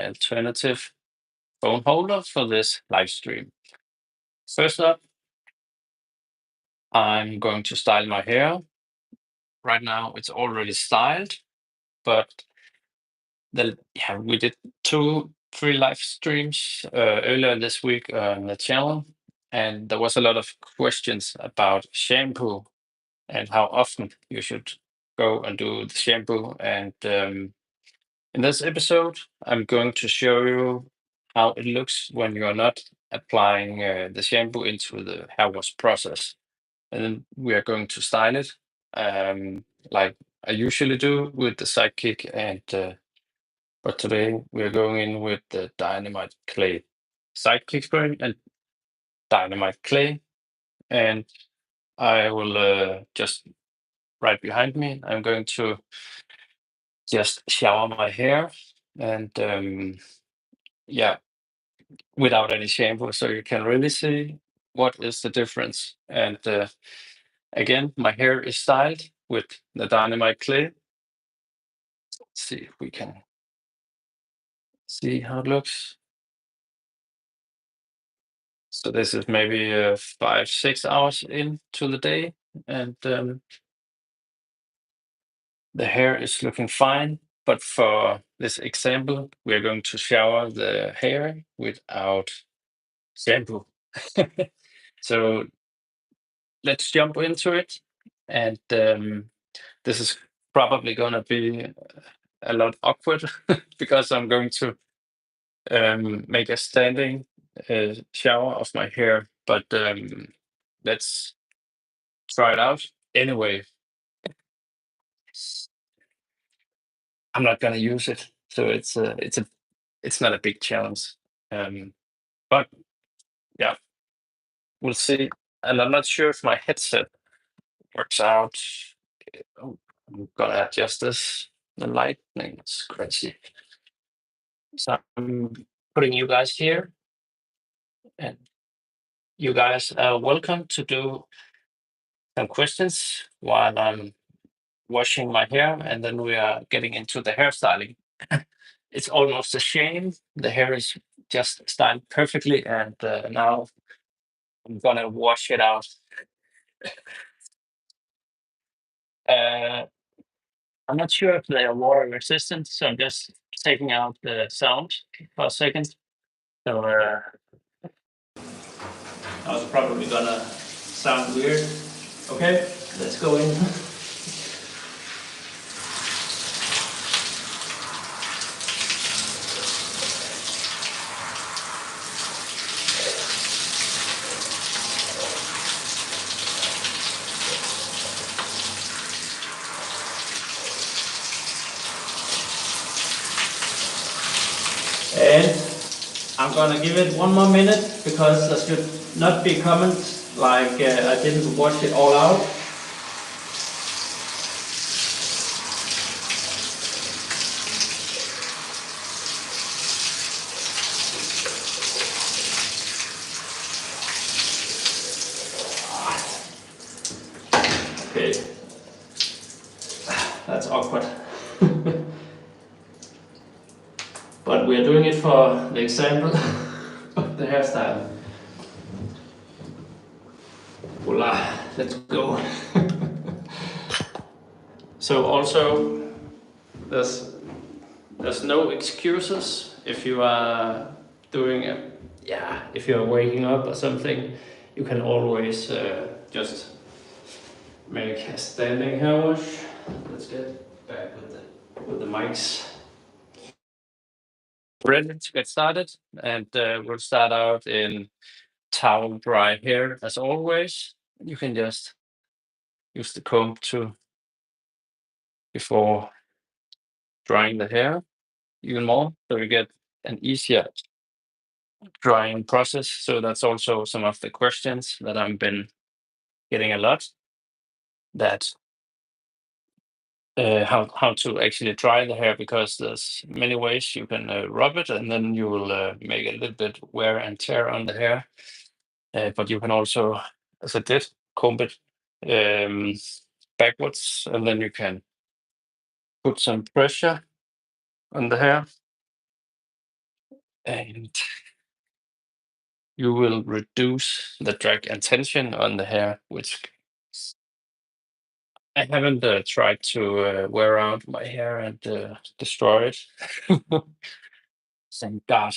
my alternative phone holder for this live stream. First up, I'm going to style my hair. Right now, it's already styled, but we did 3 live streams earlier this week on the channel, and there was a lot of questions about shampoo and how often you should go and do the shampoo. And in this episode, I'm going to show you how it looks when you are not applying the shampoo into the hair wash process. And then we are going to style it like I usually do with the Sidekick. But today we are going in with the Dynamite Clay Sidekick spray and Dynamite Clay. And I will just right behind me, I'm going to just shower my hair and yeah, without any shampoo, so you can really see what is the difference. And again, my hair is styled with the Dynamite Clay. Let's see if we can see how it looks. So this is maybe 5-6 hours into the day, and the hair is looking fine. But for this example, we are going to shower the hair without shampoo. So let's jump into it. And this is probably going to be a lot awkward because I'm going to make a standing shower of my hair. But let's try it out anyway. I'm not going to use it, so it's not a big challenge. But yeah, we'll see. And I'm not sure if my headset works out. Oh, I'm gonna adjust this. The lightning is crazy. So I'm putting you guys here, and you guys are welcome to do some questions while I'm washing my hair, and then we are getting into the hairstyling. It's almost a shame. The hair is just styled perfectly, and now I'm gonna wash it out. Uh, I'm not sure if they are water resistant, so I'm just taking out the sound for a second. So I was probably gonna sound weird. Okay, let's go in. And I'm gonna give it 1 more minute because there should not be comments like I didn't wash it all out. Okay, that's awkward. But we're doing it for the example of the hairstyle. Voila, let's go. So also, there's no excuses if you are doing if you are waking up or something, you can always just make a standing hair wash. Let's get back with the mics. Ready to get started, and we'll start out in towel dry hair as always. You can just use the comb before drying the hair even more, so you get an easier drying process. So that's also some of the questions that I've been getting a lot. That how to actually dry the hair, because there's many ways you can rub it, and then you will make a little bit wear and tear on the hair. But you can also, as I did, comb it backwards, and then you can put some pressure on the hair and you will reduce the drag and tension on the hair, which I haven't tried to wear out my hair and destroy it. Thank God.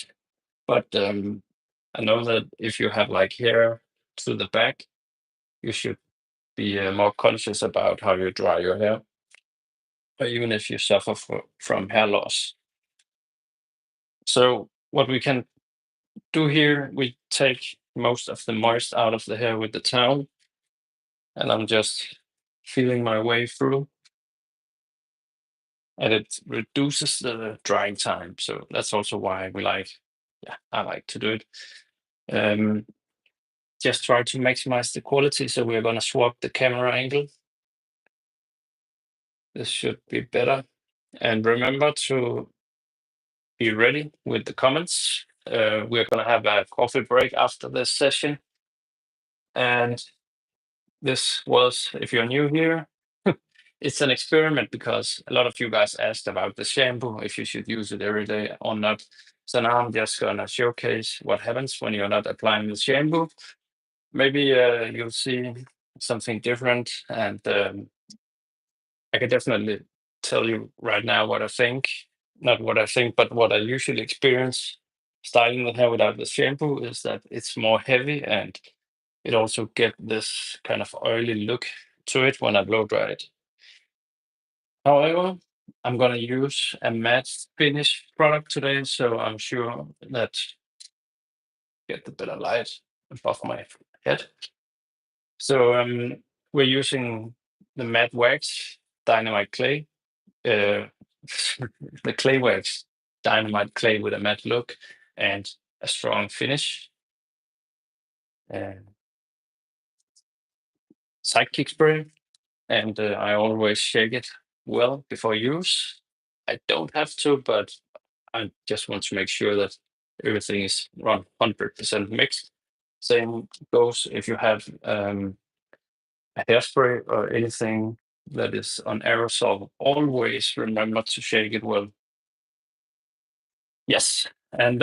But I know that if you have like hair to the back, you should be more conscious about how you dry your hair, or even if you suffer from hair loss. So what we can do here, we take most of the moist out of the hair with the towel, and I'm just feeling my way through, and it reduces the drying time. So that's also why I like to do it. Um, just try to maximize the quality. So we're gonna swap the camera angle. This should be better. And remember to be ready with the comments. We're gonna have a coffee break after this session. And this was, if you're new here, it's an experiment because a lot of you guys asked about the shampoo, if you should use it every day or not. So now I'm just gonna showcase what happens when you're not applying the shampoo. Maybe you'll see something different, and I can definitely tell you right now what I think. Not what I think, but what I usually experience styling the hair without the shampoo is that it's more heavy, and it also get this kind of oily look to it when I blow dry it. However, I'm gonna use a matte finish product today, so I'm sure that get the better light above my head. So we're using the matte wax dynamite clay, uh, the clay wax dynamite clay with a matte look and a strong finish. Sidekick spray, and I always shake it well before use. I don't have to, but I just want to make sure that everything is around 100% mixed. Same goes if you have a hairspray or anything that is on aerosol. Always remember to shake it well. Yes, and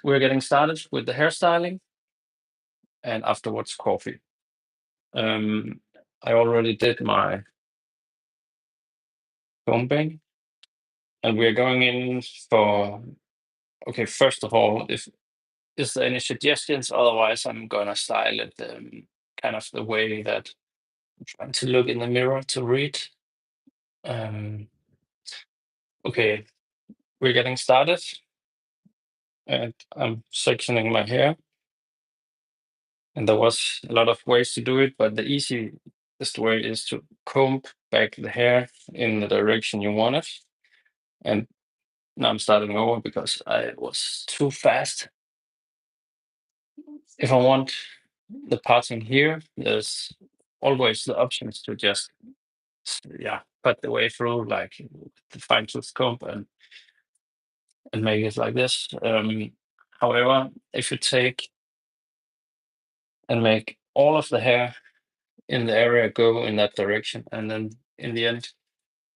we're getting started with the hairstyling, and afterwards coffee. Um, I already did my combing, and we're going in for. Okay, first of all, if is there any suggestions? Otherwise, I'm gonna style it kind of the way that I'm trying to look in the mirror to read. Um, okay, we're getting started, and I'm sectioning my hair. And there was a lot of ways to do it, but the easiest way is to comb back the hair in the direction you want it. And now I'm starting over because I was too fast. If I want the parting here, there's always the options to just cut the way through like the fine tooth comb and make it like this. However, if you take and make all of the hair in the area go in that direction, and then in the end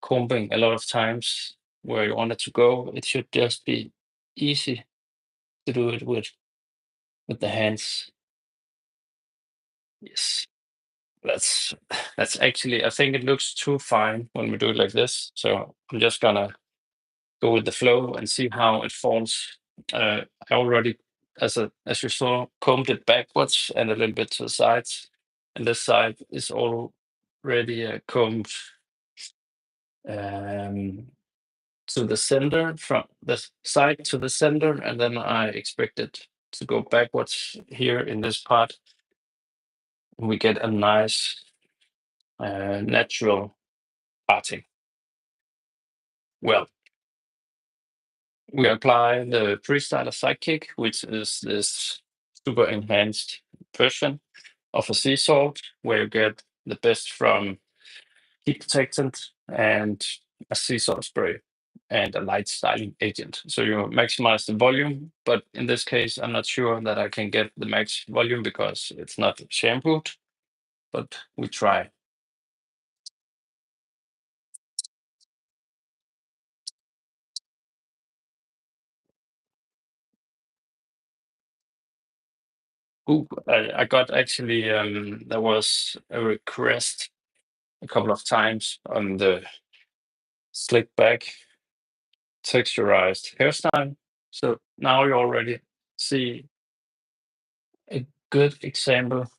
combing a lot of times where you want it to go, it should just be easy to do it with the hands. Yes, that's that's actually, I think it looks too fine when we do it like this. So I'm just gonna go with the flow and see how it falls. I already, as you saw, combed it backwards and a little bit to the sides, and this side is already combed um, to the center, from the side to the center, and then I expect it to go backwards here in this part. And we get a nice natural parting. Well, we apply the Freestyler Sidekick, which is this super enhanced version of a sea salt, where you get the best from heat protectant and a sea salt spray and a light styling agent. So you maximize the volume, but in this case, I'm not sure that I can get the max volume because it's not shampooed, but we try. Ooh, I got actually there was a request a couple of times on the slick back texturized hairstyle. So now you already see a good example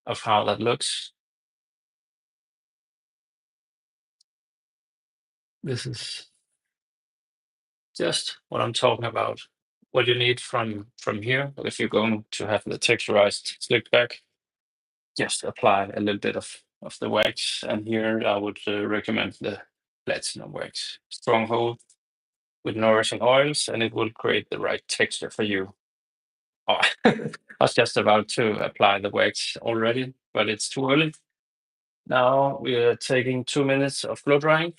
of how that looks. This is just what I'm talking about. What you need from here, if you're going to have the texturized slick back, just apply a little bit of the wax. And here I would recommend the platinum wax. Strong hold with nourishing oils, and it will create the right texture for you. Oh, I was just about to apply the wax already, but it's too early. Now we are taking 2 minutes of blow drying.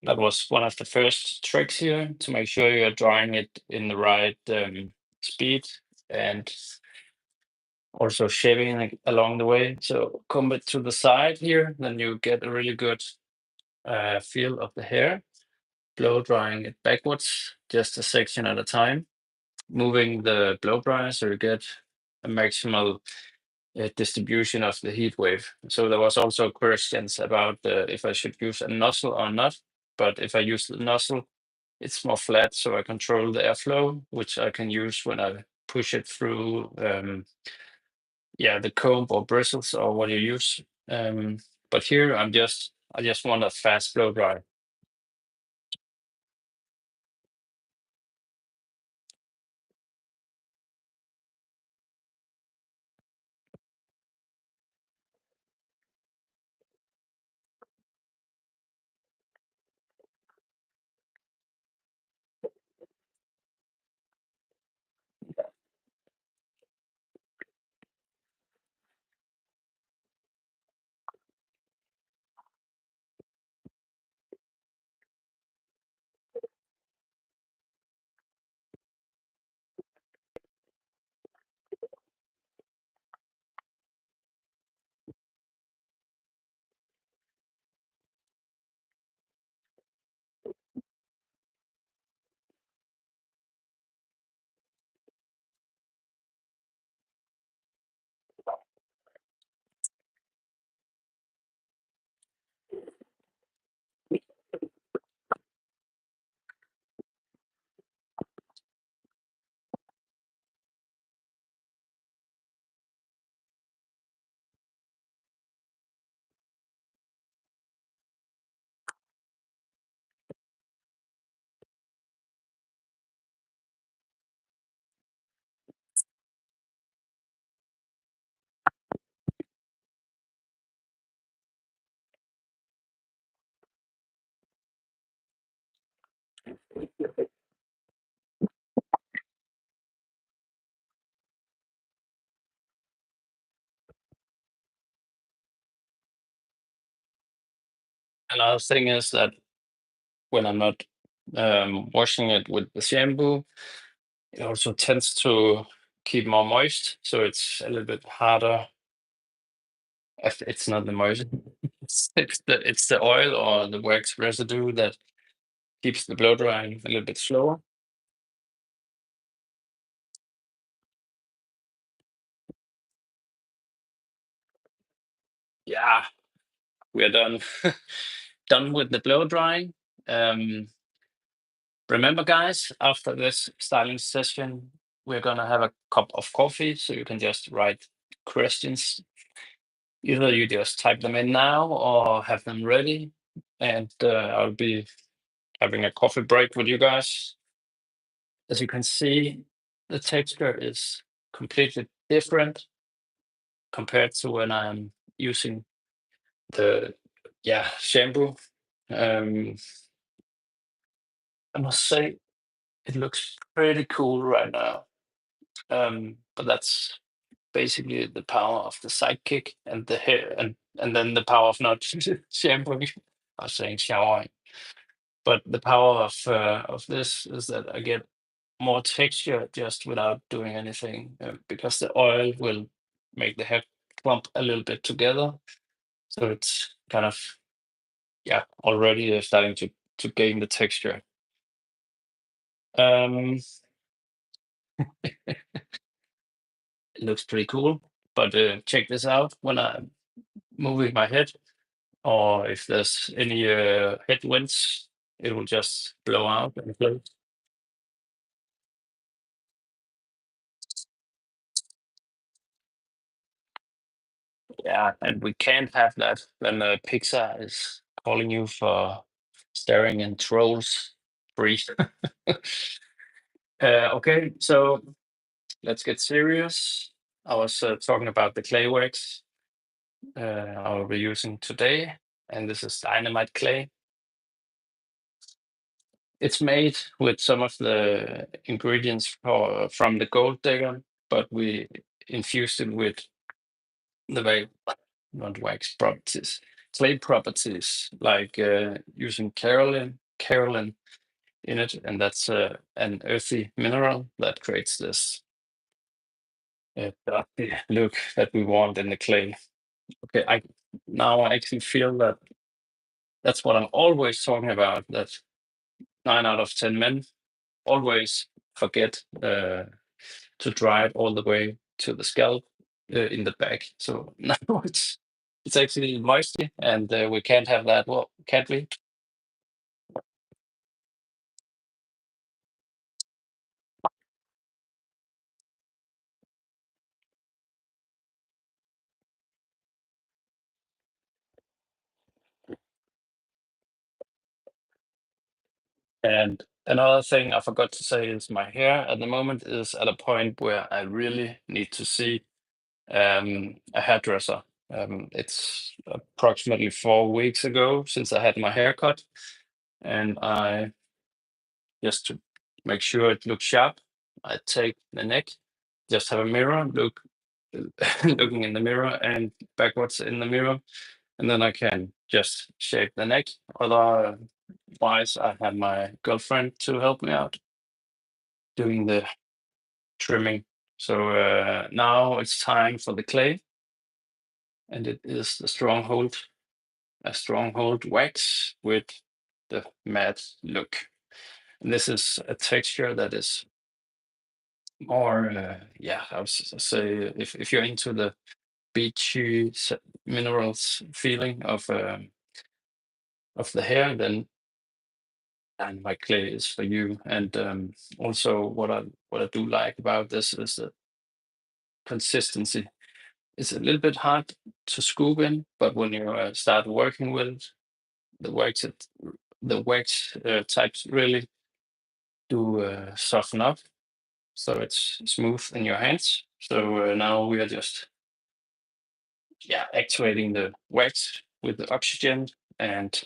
That was one of the first tricks here to make sure you're drying it in the right speed and also shaving along the way. So comb it to the side here, then you get a really good feel of the hair. Blow drying it backwards, just a section at a time, moving the blow dryer so you get a maximal distribution of the heat wave. So there was also questions about if I should use a nozzle or not. But if I use the nozzle, it's more flat, so I control the airflow, which I can use when I push it through, yeah, the comb or bristles or what you use. But here I just want a fast blow dry. Another thing is that when I'm not washing it with the shampoo, it also tends to keep more moist, so it's a little bit harder. It's not the moisture. It's the oil or the wax residue that keeps the blow drying a little bit slower. Yeah, we're done. Done with the blow drying. Um, Remember, guys, after this styling session, we're gonna have a cup of coffee, so you can just write questions. Either you just type them in now or have them ready, and I'll be having a coffee break with you guys. As you can see, the texture is completely different compared to when I'm using the shampoo. Um, I must say it looks pretty cool right now. But that's basically the power of the sidekick and the hair, and then the power of not shampooing. I was saying showering, but the power of this is that I get more texture just without doing anything, because the oil will make the hair clump a little bit together. So it's kind of already starting to gain the texture. Um, it looks pretty cool, but check this out when I'm moving my head, or if there's any headwinds, it will just blow out and float. Yeah, and we can't have that when Pixar is calling you for staring in trolls free. Okay, so let's get serious. I was talking about the clay wax I will be using today, and this is dynamite clay. It's made with some of the ingredients from the gold digger, but we infused it with the not wax properties, clay properties, like using Carolyn in it, and that's an earthy mineral that creates this dusty look that we want in the clay. Okay, I actually feel that that's what I'm always talking about. That 9 out of 10 men always forget to dry it all the way to the scalp in the back. So now it's actually moisty, and we can't have that. Well, can't we? And another thing I forgot to say is my hair at the moment is at a point where I really need to see a hairdresser. It's approximately 4 weeks ago since I had my hair cut, and I just to make sure it looks sharp, I take the neck, just have a mirror, looking in the mirror and backwards in the mirror, and then I can just shave the neck. Otherwise, I have my girlfriend to help me out doing the trimming. So now it's time for the clay, and it is a stronghold wax with the matte look. And this is a texture that is more, I would say, if you're into the beachy minerals feeling of the hair, then and my clay is for you. And also, what I do like about this is the consistency. It's a little bit hard to scoop in, but when you start working with the wax, the wax types really do soften up, so it's smooth in your hands. So now we are just actuating the wax with the oxygen and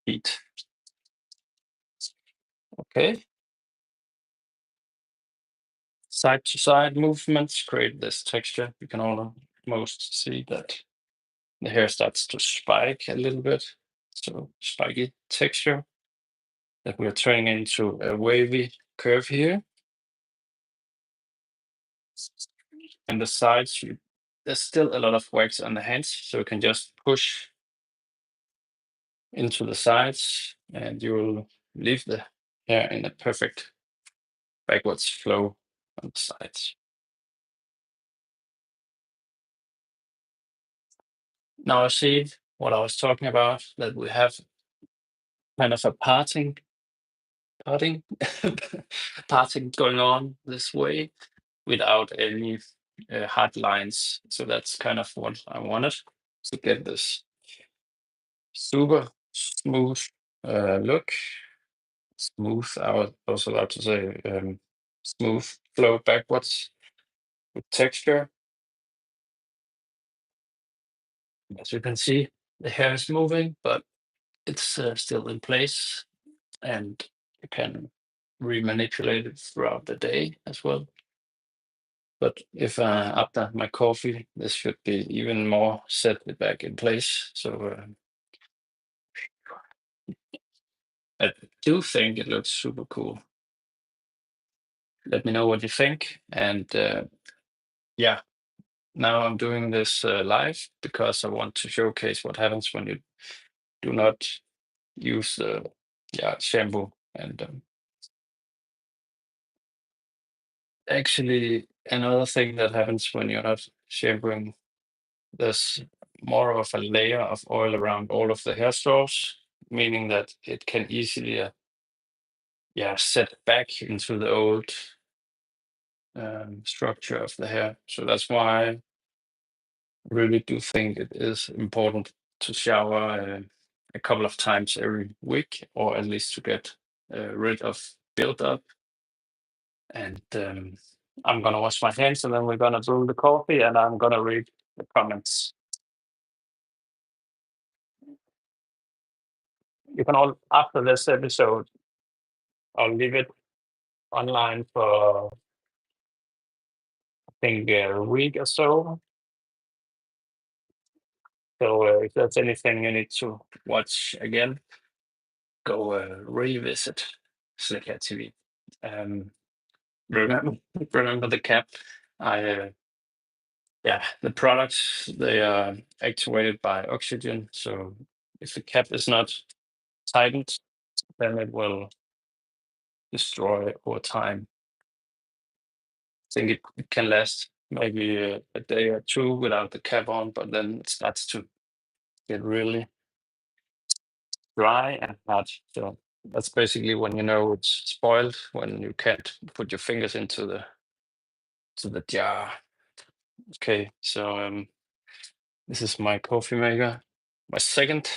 heat. Okay, side to side movements create this texture. You can almost see that the hair starts to spike a little bit. So spiky texture that we're turning into a wavy curve here. And the sides, there's still a lot of wax on the hands, so you can just push into the sides and you will leave the hair in a perfect backwards flow on the sides. Now I see what I was talking about, that we have kind of a parting, parting going on this way without any hard lines. So that's kind of what I wanted, to get this super smooth look. Smooth, I was also allowed to say smooth flow backwards. with texture. As you can see, the hair is moving, but it's still in place, and you can remanipulate it throughout the day as well. But if after my coffee, this should be even more set back in place. So I do think it looks super cool. Let me know what you think. And yeah, now I'm doing this live because I want to showcase what happens when you do not use the shampoo. And actually, another thing that happens when you're not shampooing, there's more of a layer of oil around all of the hair straws, meaning that it can easily set back into the old structure of the hair. So that's why I really do think it is important to shower a couple of times every week, or at least to get rid of buildup. And I'm gonna wash my hands, and then we're gonna brew the coffee, and I'm gonna read the comments. You can all after this episode, I'll leave it online for I think a week or so. So if there's anything you need to watch again, go revisit Slikhaar TV. Um, remember, remember the cap. I the products, they are actuated by oxygen. So if the cap is not tightened, then it will destroy over time. I think it can last maybe a day or two without the cap on, but then it starts to get really dry and hard. So that's basically when you know it's spoiled, when you can't put your fingers into the jar. Okay, so this is my coffee maker, my second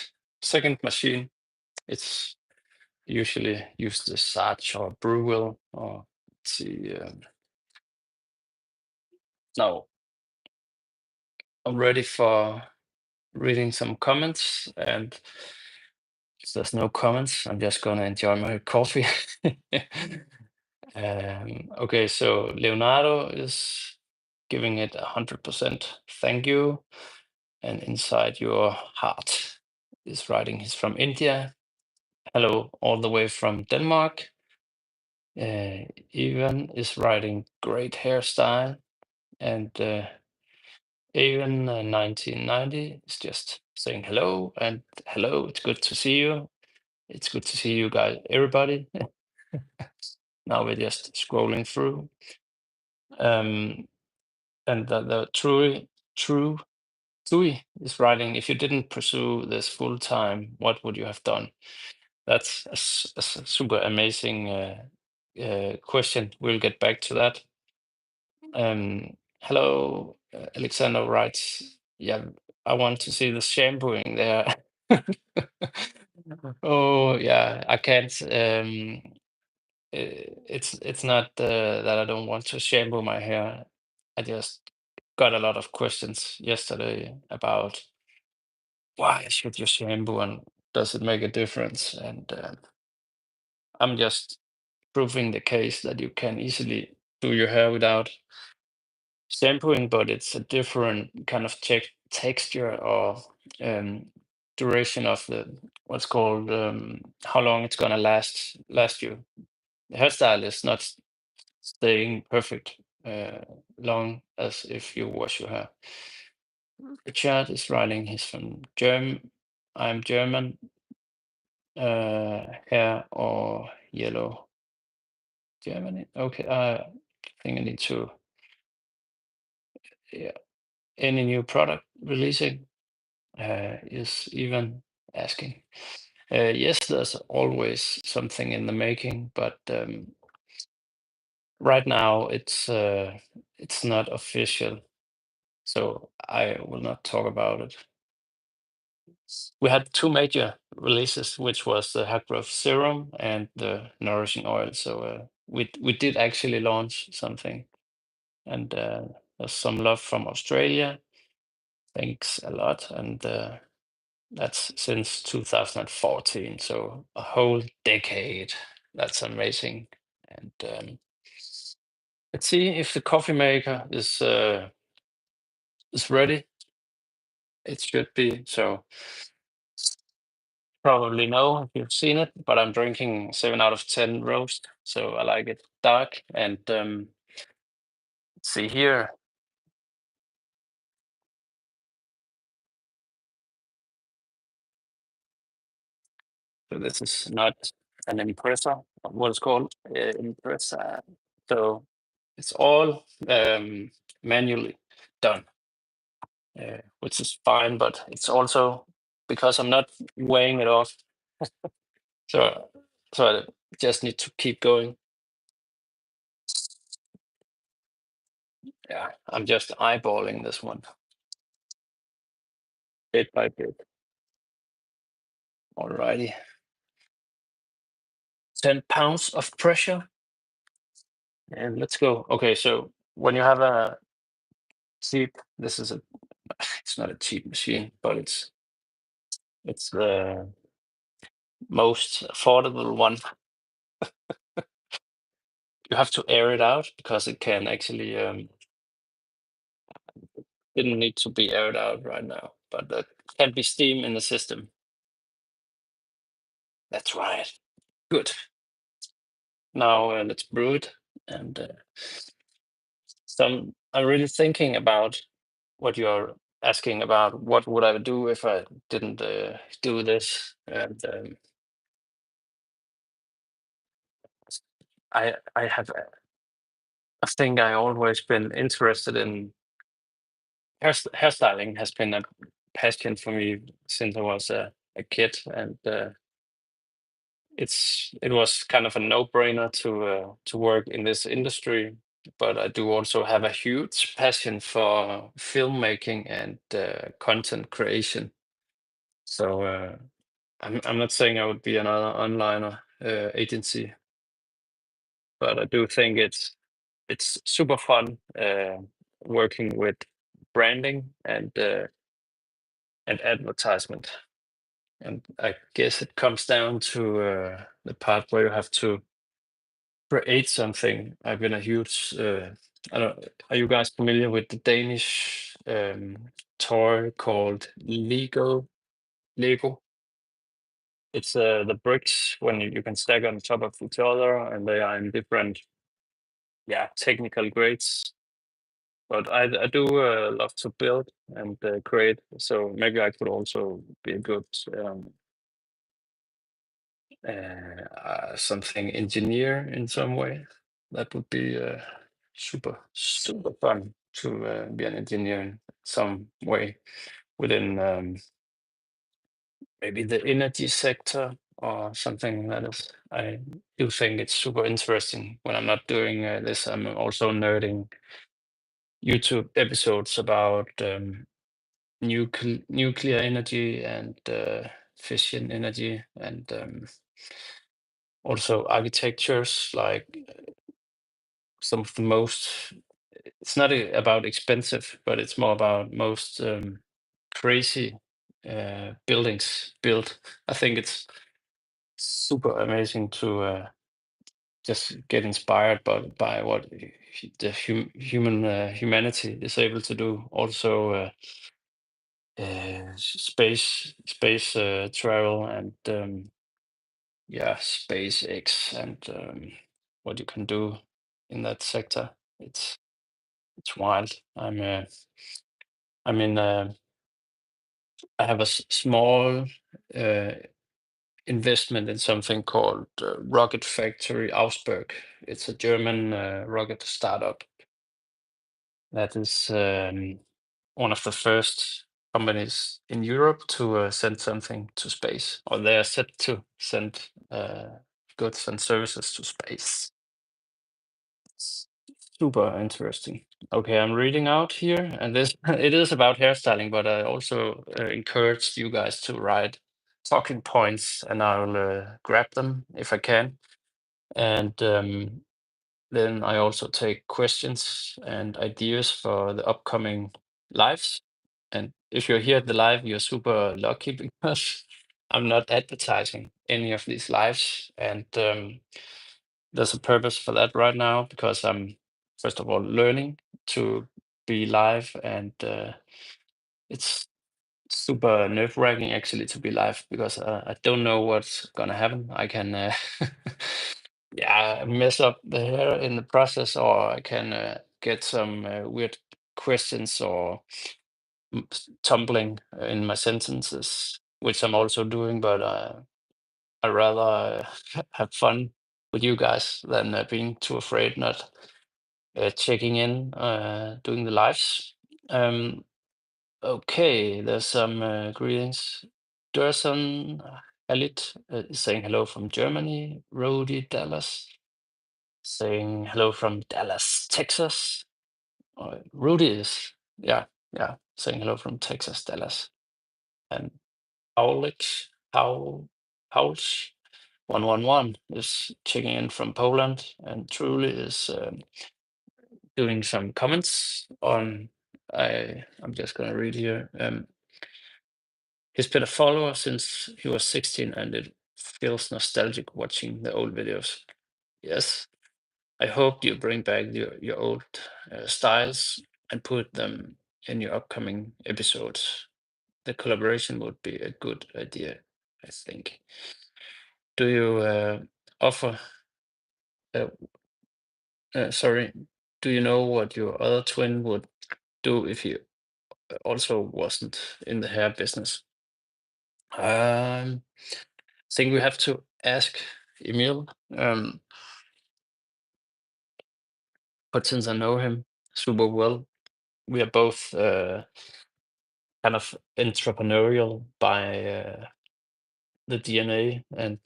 machine. It's usually used the Sarge or Brewell, or let's see. Now I'm ready for reading some comments, and if there's no comments, I'm just gonna enjoy my coffee. Okay, so Leonardo is giving it 100%. Thank you. And inside your heart is writing, he's from India. Hello, all the way from Denmark. Ivan is writing, great hairstyle. And Ivan 1990 is just saying hello. And hello, it's good to see you. It's good to see you guys, everybody. Now we're just scrolling through. And the true Tui is writing, if you didn't pursue this full time, what would you have done? That's a super amazing question. We'll get back to that. Hello, Alexander writes, yeah, I want to see the shampooing there. Oh yeah, I can't. It's not that I don't want to shampoo my hair. I just got a lot of questions yesterday about why should you shampoo and does it make a difference? And I'm just proving the case that you can easily do your hair without shampooing, but it's a different kind of texture or um, duration of the what's called how long it's gonna last you. The hairstyle is not staying perfect long as if you wash your hair. Richard is writing, he's from German. I'm German. Hair or yellow. Germany. Okay. I think I need to. Yeah. Any new product releasing? Is even asking. Yes, there's always something in the making, but right now it's not official, so I will not talk about it. We had two major releases, which was the hair growth serum and the nourishing oil. So we did actually launch something, and There's some love from Australia. Thanks a lot. And that's since 2014, so a whole decade. That's amazing. And let's see if the coffee maker is ready. It should be. So probably no if you've seen it, but I'm drinking 7 out of 10 roast, so I like it dark. And let's see here. So this is not an impressor, what it's called, impressor. So it's all manually done, which is fine, but it's also because I'm not weighing it off. So so I just need to keep going. Yeah, I'm just eyeballing this one bit by bit. Alrighty. 10 pounds of pressure, and let's go. Okay, so when you have a cheap, this is a, it's not a cheap machine, but it's the most affordable one. You have to air it out because it can actually didn't need to be aired out right now, but there can be steam in the system. That's right. Good. Now let's brew it, and some. I'm really thinking about what you're asking about. What would I do if I didn't do this? And I have I think I always been interested in hairstyling. Has been a passion for me since I was a kid, and it was kind of a no-brainer to work in this industry. But I do also have a huge passion for filmmaking and content creation. So I'm not saying I would be another online agency, but I do think it's super fun working with branding and advertisement. And I guess it comes down to the part where you have to create something. I've been a huge. I don't. Are you guys familiar with the Danish toy called Lego? Lego. It's the bricks when you can stack on top of each other, and they are in different, yeah, technical grades. But I do love to build and create, so maybe I could also be a good something engineer in some way. That would be super fun to be an engineer in some way within maybe the energy sector or something that is. I do think it's super interesting. When I'm not doing this, I'm also nerding YouTube episodes about nuclear energy and fission energy, and also architectures like some of the most. It's not about expensive, but it's more about most crazy buildings built. I think it's super amazing to just get inspired by what the humanity is able to do. Also, space travel, and yeah, SpaceX, and what you can do in that sector. It's wild. I'm in. I have a small uh, investment in something called Rocket Factory Augsburg. It's a German rocket startup that is one of the first companies in Europe to send something to space, or they are set to send goods and services to space. It's super interesting. Okay, I'm reading out here, and this it is about hairstyling, but I also encouraged you guys to write talking points, and I'll grab them if I can. And Then I also take questions and ideas for the upcoming lives. And if you're here at the live, you're super lucky because I'm not advertising any of these lives. And there's a purpose for that right now because I'm, first of all, learning to be live. And it's super nerve-wracking actually to be live because I don't know what's gonna happen. I can yeah, mess up the hair in the process, or I can get some weird questions or tumbling in my sentences, which I'm also doing. But I rather have fun with you guys than being too afraid not checking in, doing the lives. Um, Okay, there's some greetings. Durson Halit is saying hello from Germany. Rody Dallas saying hello from Dallas, Texas. Rudy is, yeah, saying hello from Texas, Dallas. And Paulix, Pauls 111 is checking in from Poland. And Truly is doing some comments on, I'm just going to read here. He's been a follower since he was 16, and it feels nostalgic watching the old videos. Yes, I hope you bring back your old styles and put them in your upcoming episodes. The collaboration would be a good idea, I think. Do you offer, uh, sorry, do you know what your other twin would do if he also wasn't in the hair business? Think we have to ask Emil. But since I know him super well, we are both kind of entrepreneurial by the DNA, and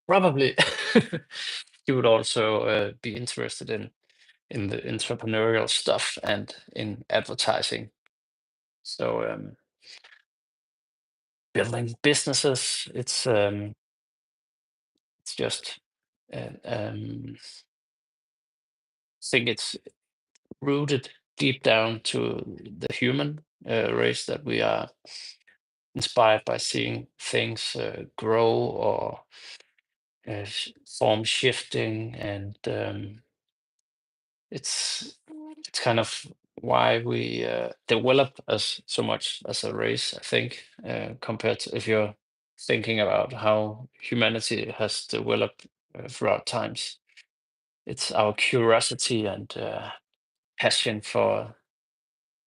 probably he would also be interested in the entrepreneurial stuff and in advertising. So building businesses, it's just think it's rooted deep down to the human race that we are inspired by seeing things grow or form shifting, and it's it's kind of why we develop as so much as a race, I think, compared to if you're thinking about how humanity has developed throughout times. It's our curiosity and passion for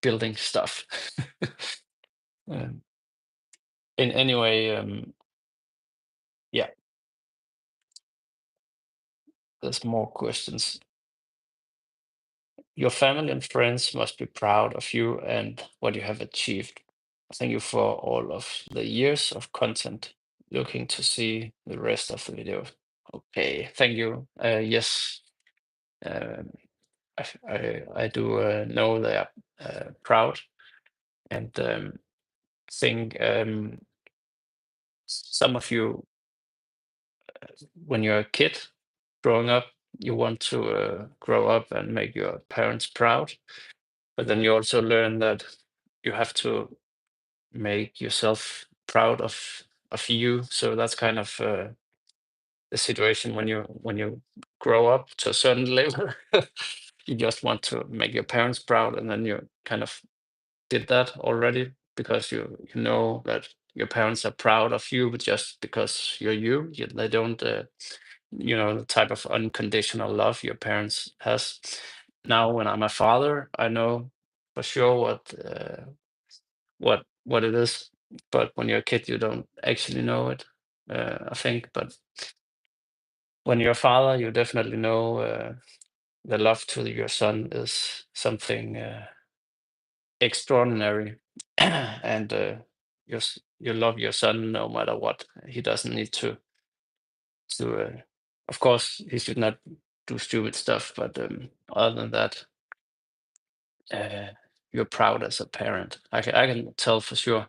building stuff. um, in any way, yeah, there's more questions. Your family and friends must be proud of you and what you have achieved. Thank you for all of the years of content. Looking to see the rest of the video. Okay, thank you. Yes, um, I do know they are proud, and think some of you, when you're a kid growing up, you want to grow up and make your parents proud, but then you also learn that you have to make yourself proud of you. So that's kind of the situation when you grow up to a certain level. You just want to make your parents proud, and then you kind of did that already because you know that your parents are proud of you, but just because you're you, they don't. The type of unconditional love your parents has. Now, when I'm a father, I know for sure what it is. But when you're a kid, you don't actually know it. I think, but when you're a father, you definitely know the love to your son is something extraordinary, and you love your son no matter what. He doesn't need to. Of course, he should not do stupid stuff, but other than that, uh, you're proud as a parent. I can tell for sure.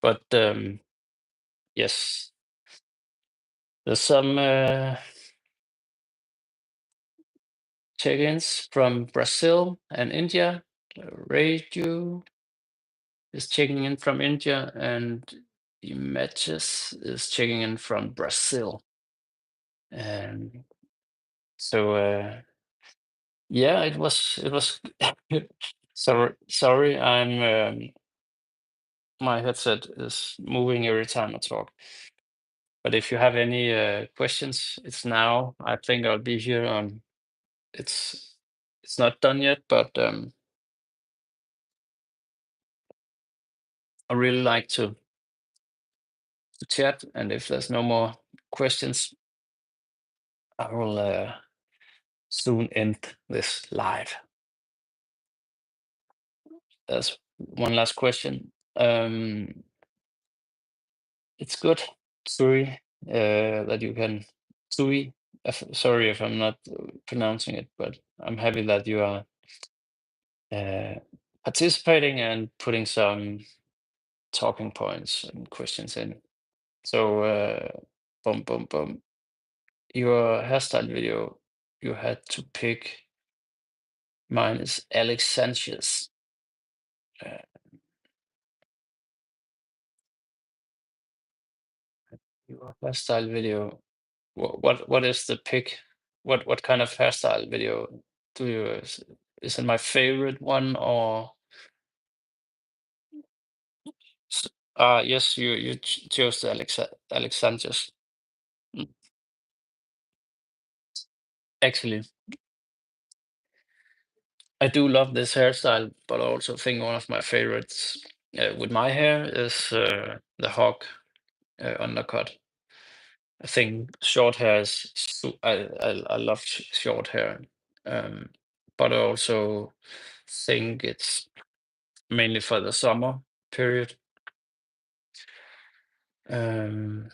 But yes, there's some check-ins from Brazil and India. Radio is checking in from India, and Images is checking in from Brazil. And so, yeah, it was. Sorry, my headset is moving every time I talk. But if you have any questions, it's now. I think I'll be here on. It's not done yet, but I really like to chat. And if there's no more questions, I will soon end this live. There's one last question. It's good, Suri, that you can. Sui, sorry if I'm not pronouncing it, but I'm happy that you are uh, participating and putting some talking points and questions in. So, boom, boom, boom. Your hairstyle video, you had to pick. Mine is Alex Sanchez. Uh, your hairstyle video. What is the pick? What kind of hairstyle video do you? Is it my favorite one or? Yes, you chose the Alex Sanchez. Mm, Actually, I do love this hairstyle, but I also think one of my favorites with my hair is the hawk undercut. I think short hair is I love short hair, um, but I also think it's mainly for the summer period. Um,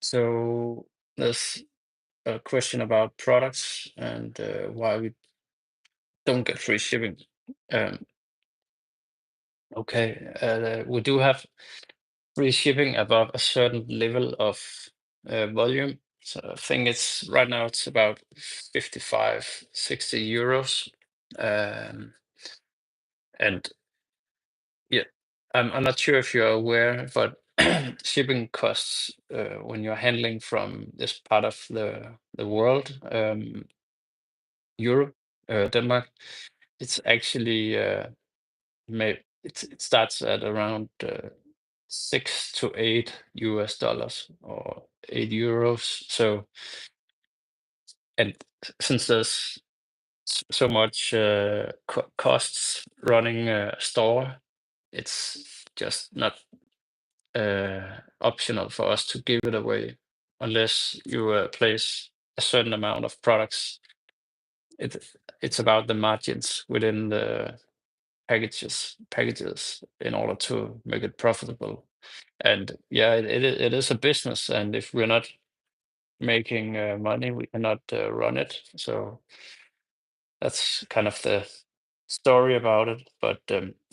so there's a question about products and why we don't get free shipping. Um, okay, we do have free shipping above a certain level of volume. So I think it's right now it's about 55, 60 euros. And yeah, I'm not sure if you're aware, but shipping costs when you're handling from this part of the world, Europe, Denmark, it's actually it starts at around $6 to $8 or €8. So, and since there's so much costs running a store, it's just not optional for us to give it away unless you place a certain amount of products. It it's about the margins within the packages in order to make it profitable. And yeah, it is a business, and if we're not making money, we cannot run it. So that's kind of the story about it. But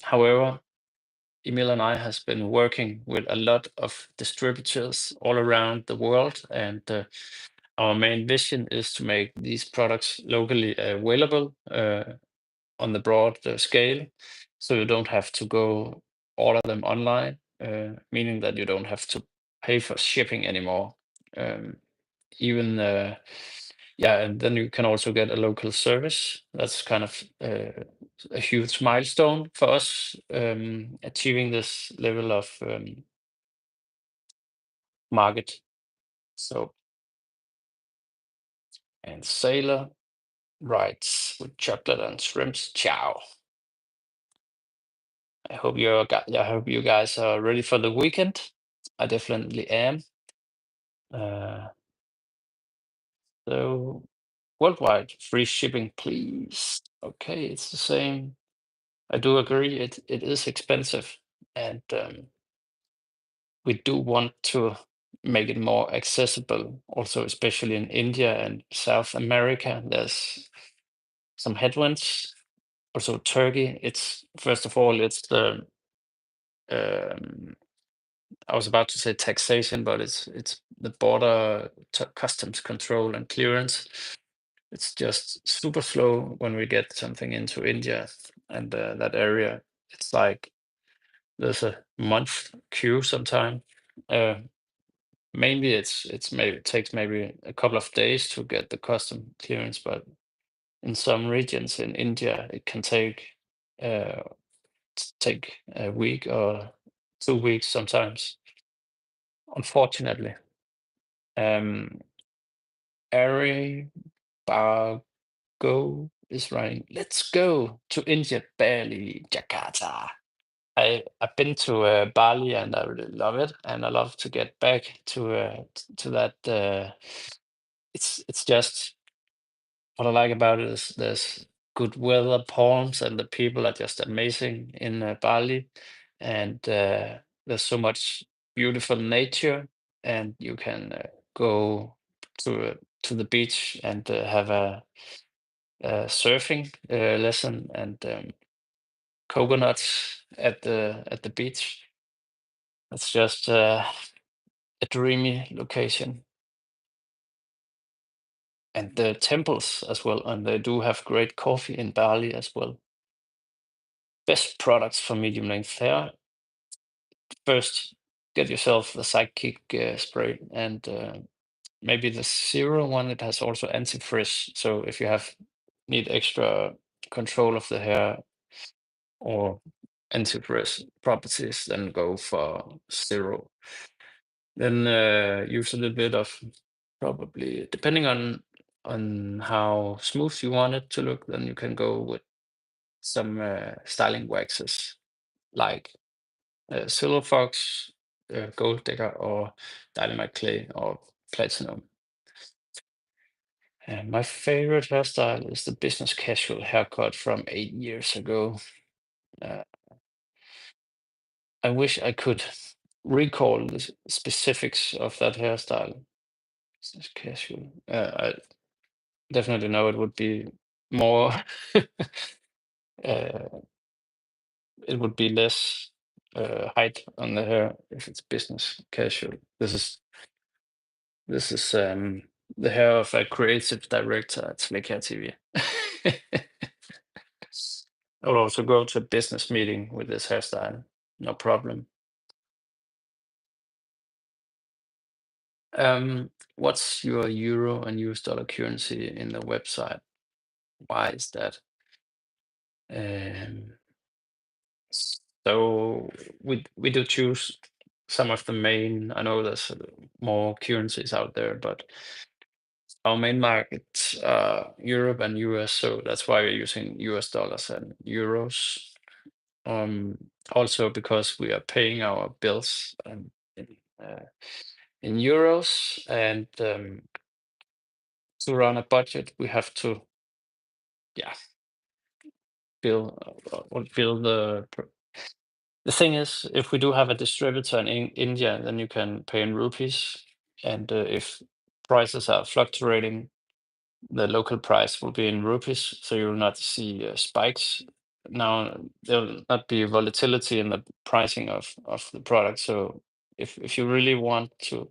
however, Emil and I has been working with a lot of distributors all around the world, and our main vision is to make these products locally available on the broad scale, so you don't have to go order them online, meaning that you don't have to pay for shipping anymore. Um, even yeah, and then you can also get a local service. That's kind of a huge milestone for us, achieving this level of market. So, and Sailor writes with chocolate and shrimps. Ciao. I hope you guys are ready for the weekend. I definitely am. Uh, so worldwide free shipping, please. Okay, it's the same. I do agree. It is expensive, and we do want to make it more accessible. Also, especially in India and South America, there's some headwinds. Also, Turkey. It's first of all, it's the um, I was about to say taxation, but it's the border customs control and clearance. It's just super slow when we get something into India and that area. It's like there's a month queue sometime. Uh, Mainly it's maybe it takes maybe a couple of days to get the custom clearance, but in some regions in India it can uh, take a week or 2 weeks sometimes. Unfortunately, um, Ari Go is writing, "Let's go to India, Bali, Jakarta." I've been to Bali and I really love it, and I love to get back to that. It's just what I like about it is there's good weather, palms, and the people are just amazing in Bali, and there's so much beautiful nature, and you can go to the beach and have a surfing lesson and coconuts at the beach. It's just a dreamy location, and the temples as well. And they do have great coffee in Bali as well. Best products for medium length hair. First, get yourself the Sidekick spray and maybe the zero one. It has also anti-frizz. So if you need extra control of the hair or anti-frizz properties, then go for zero. Then use a little bit of, probably depending on how smooth you want it to look, then you can go with some styling waxes like Silver Fox, Gold Digger, or Dynamite Clay or Platinum. And my favorite hairstyle is the business casual haircut from 8 years ago. Uh, I wish I could recall the specifics of that hairstyle. Business casual. I definitely know it would be more. uh, it would be less height on the hair if it's business casual. This is the hair of a creative director at Slikhaar TV. I'll also go to a business meeting with this hairstyle, no problem. What's your euro and US dollar currency in the website? Why is that? Um, so we do choose some of the main. I know there's more currencies out there, but our main markets are Europe and US, so that's why we're using US dollars and euros. Um, Also because we are paying our bills in, uh, in euros, and to run a budget, we have to, yeah, bill bill the thing is, if we do have a distributor in India, then you can pay in rupees, and if prices are fluctuating, the local price will be in rupees, so you will not see spikes. Now there will not be volatility in the pricing of the product. So if you really want to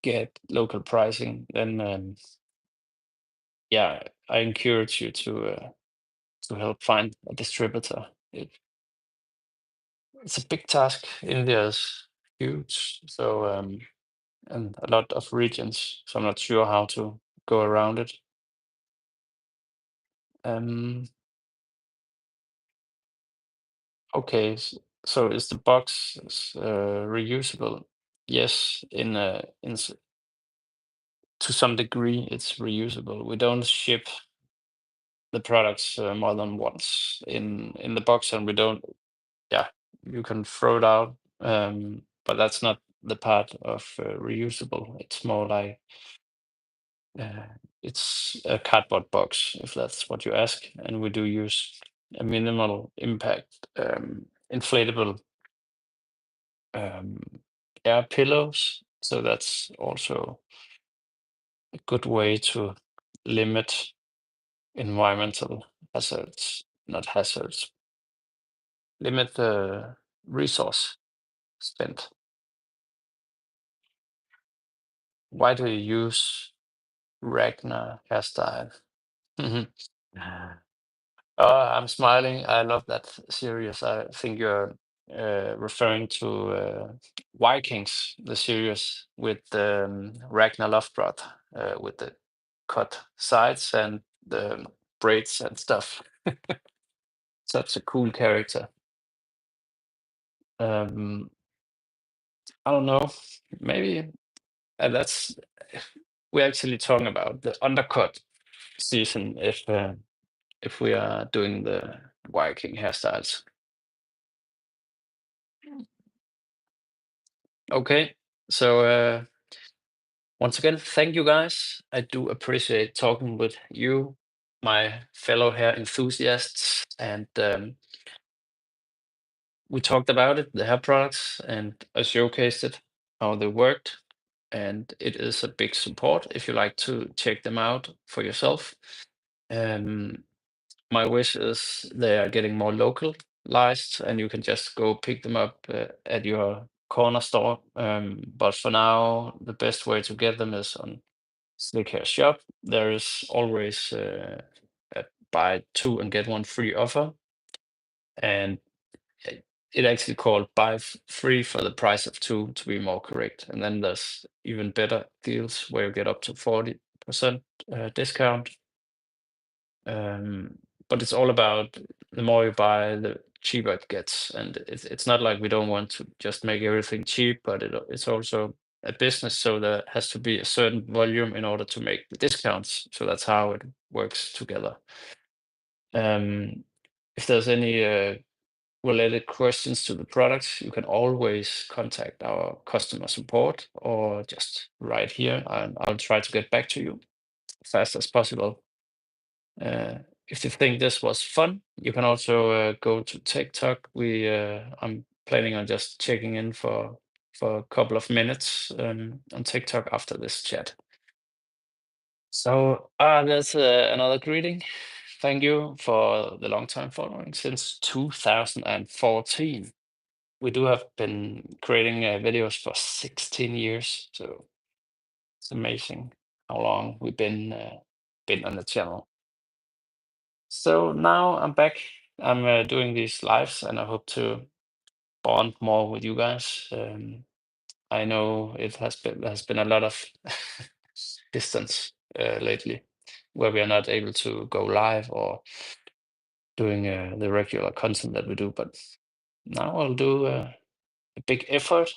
get local pricing, then yeah, I encourage you to help find a distributor. It's a big task. India is huge, so and a lot of regions. So I'm not sure how to go around it. Um, okay, so is the box reusable? Yes, to some degree, it's reusable. We don't ship the products more than once in the box, and we don't. Yeah, you can throw it out, but that's not the part of reusable. It's more like uh, it's a cardboard box, if that's what you ask, and we do use a minimal impact inflatable um, air pillows. So that's also a good way to limit environmental hazards, not hazards, limit the resource spent. Why do you use Ragnar hairstyle. I'm smiling. I love that series. I think you're referring to Vikings, the series with Ragnar Lothbrok, with the cut sides and the braids and stuff. Such a cool character. Um, I don't know. Maybe that's we're actually talking about the undercut season if we are doing the Viking hairstyles. Okay, so once again, thank you guys. I do appreciate talking with you, my fellow hair enthusiasts, and we talked about it, the hair products, and I showcased it, how they worked, and it is a big support if you like to check them out for yourself. Um, my wish is they are getting more localized, and you can just go pick them up at your corner store. But for now, the best way to get them is on Slikhaar shop. There is always a buy two and get one free offer, and it actually called buy free for the price of two to be more correct. And then there's even better deals where you get up to 40% discount. But it's all about the more you buy, the cheaper it gets. And it's not like we don't want to just make everything cheap, but it's also a business, so there has to be a certain volume in order to make the discounts. So that's how it works together. If there's any related questions to the products, you can always contact our customer support or just write here, and I'll try to get back to you fast as possible. If you think this was fun, you can also go to TikTok. I'm planning on just checking in for a couple of minutes on TikTok after this chat. So there's another greeting. Thank you for the long time following since 2014. We do have been creating videos for 16 years, so it's amazing how long we've been on the channel. So now I'm back. I'm doing these lives, and I hope to bond more with you guys. I know it has been a lot of distance lately, where we are not able to go live or doing the regular content that we do. But now I'll do a big effort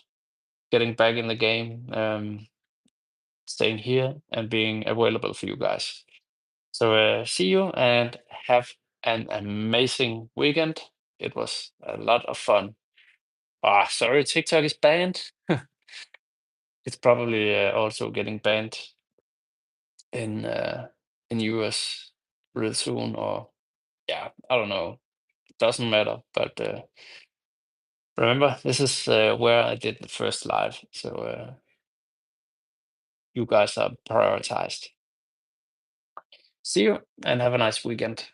getting back in the game, staying here, and being available for you guys. So see you and have an amazing weekend. It was a lot of fun. Ah, sorry, TikTok is banned. It's probably also getting banned in US real soon, or yeah, I don't know. It doesn't matter. But remember, this is where I did the first live, so you guys are prioritized. See you and have a nice weekend.